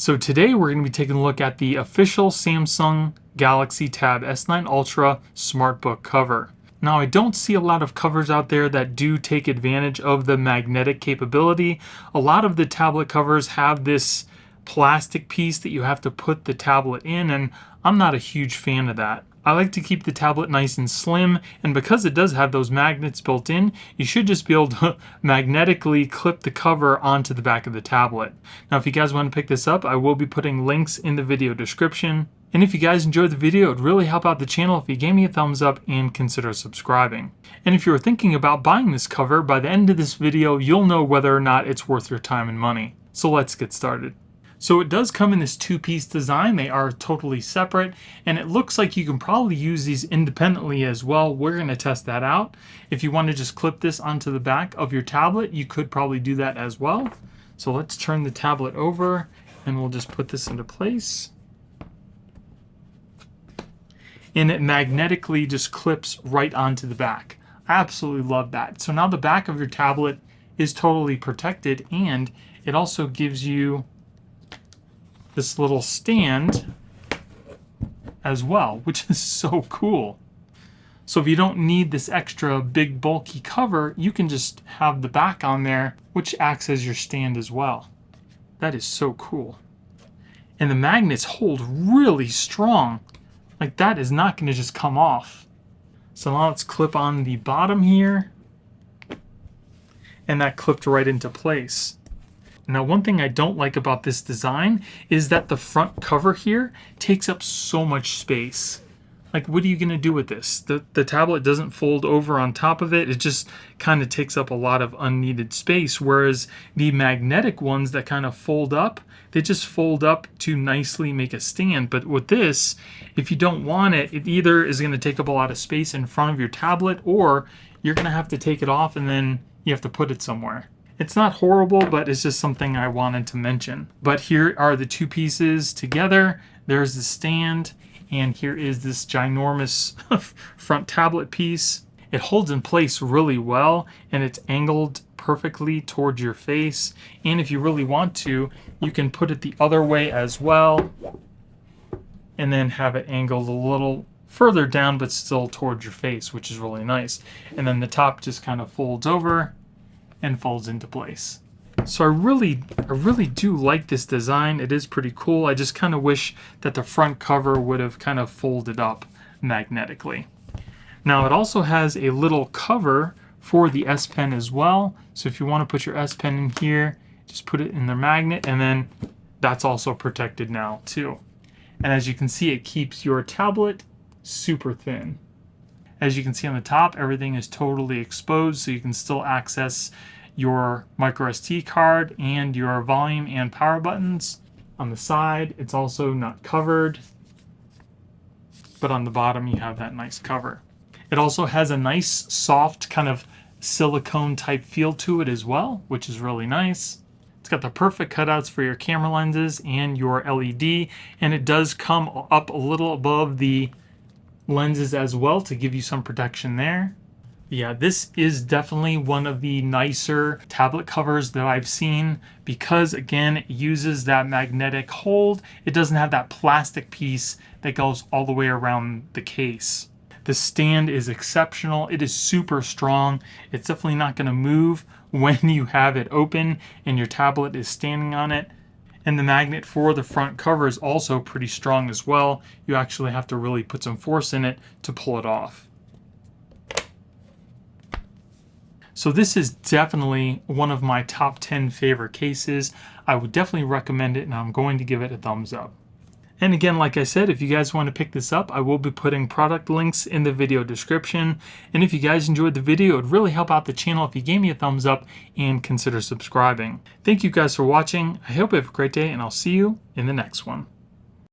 So today we're going to be taking a look at the official Samsung Galaxy Tab S9 Ultra SmartBook cover. Now I don't see a lot of covers out there that do take advantage of the magnetic capability. A lot of the tablet covers have this plastic piece that you have to put the tablet in, and I'm not a huge fan of that. I like to keep the tablet nice and slim, and because it does have those magnets built in, you should just be able to magnetically clip the cover onto the back of the tablet. Now if you guys want to pick this up, I will be putting links in the video description. And if you guys enjoyed the video, it would really help out the channel if you gave me a thumbs up and consider subscribing. And if you were thinking about buying this cover, by the end of this video, you'll know whether or not it's worth your time and money. So let's get started. So it does come in this two-piece design. They are totally separate, and it looks like you can probably use these independently as well. We're going to test that out. If you want to just clip this onto the back of your tablet, you could probably do that as well. So let's turn the tablet over, and we'll just put this into place. And it magnetically just clips right onto the back. I absolutely love that. So now the back of your tablet is totally protected, and it also gives you this little stand as well, which is so cool. So if you don't need this extra big bulky cover, you can just have the back on there, which acts as your stand as well. That is so cool. And the magnets hold really strong. Like, that is not going to just come off. So now let's clip on the bottom here, and that clipped right into place. Now, one thing I don't like about this design is that the front cover here takes up so much space. Like, what are you going to do with this? The tablet doesn't fold over on top of it. It just kind of takes up a lot of unneeded space, whereas the magnetic ones that kind of fold up, they just fold up to nicely make a stand. But with this, if you don't want it, it either is going to take up a lot of space in front of your tablet, or you're going to have to take it off and then you have to put it somewhere. It's not horrible, but it's just something I wanted to mention. But here are the two pieces together. There's the stand, and here is this ginormous front tablet piece. It holds in place really well, and it's angled perfectly towards your face. And if you really want to, you can put it the other way as well, and then have it angled a little further down, but still towards your face, which is really nice. And then the top just kind of folds over and folds into place. So I really do like this design. It is pretty cool. I just kind of wish that the front cover would have kind of folded up magnetically. Now it also has a little cover for the S Pen as well. So if you want to put your S Pen in here, just put it in the magnet, and then that's also protected now too. And as you can see, it keeps your tablet super thin. As you can see on the top, everything is totally exposed, so you can still access your micro SD card and your volume and power buttons. On the side, it's also not covered, but on the bottom you have that nice cover. It also has a nice soft kind of silicone type feel to it as well, which is really nice. It's got the perfect cutouts for your camera lenses and your LED, and it does come up a little above the lenses as well to give you some protection there. Yeah, this is definitely one of the nicer tablet covers that I've seen because, again, it uses that magnetic hold. It doesn't have that plastic piece that goes all the way around the case. The stand is exceptional. It is super strong. It's definitely not going to move when you have it open and your tablet is standing on it. And the magnet for the front cover is also pretty strong as well. You actually have to really put some force in it to pull it off. So this is definitely one of my top 10 favorite cases. I would definitely recommend it, and I'm going to give it a thumbs up. And again, like I said, if you guys want to pick this up, I will be putting product links in the video description. And if you guys enjoyed the video, it would really help out the channel if you gave me a thumbs up and consider subscribing. Thank you guys for watching. I hope you have a great day, and I'll see you in the next one.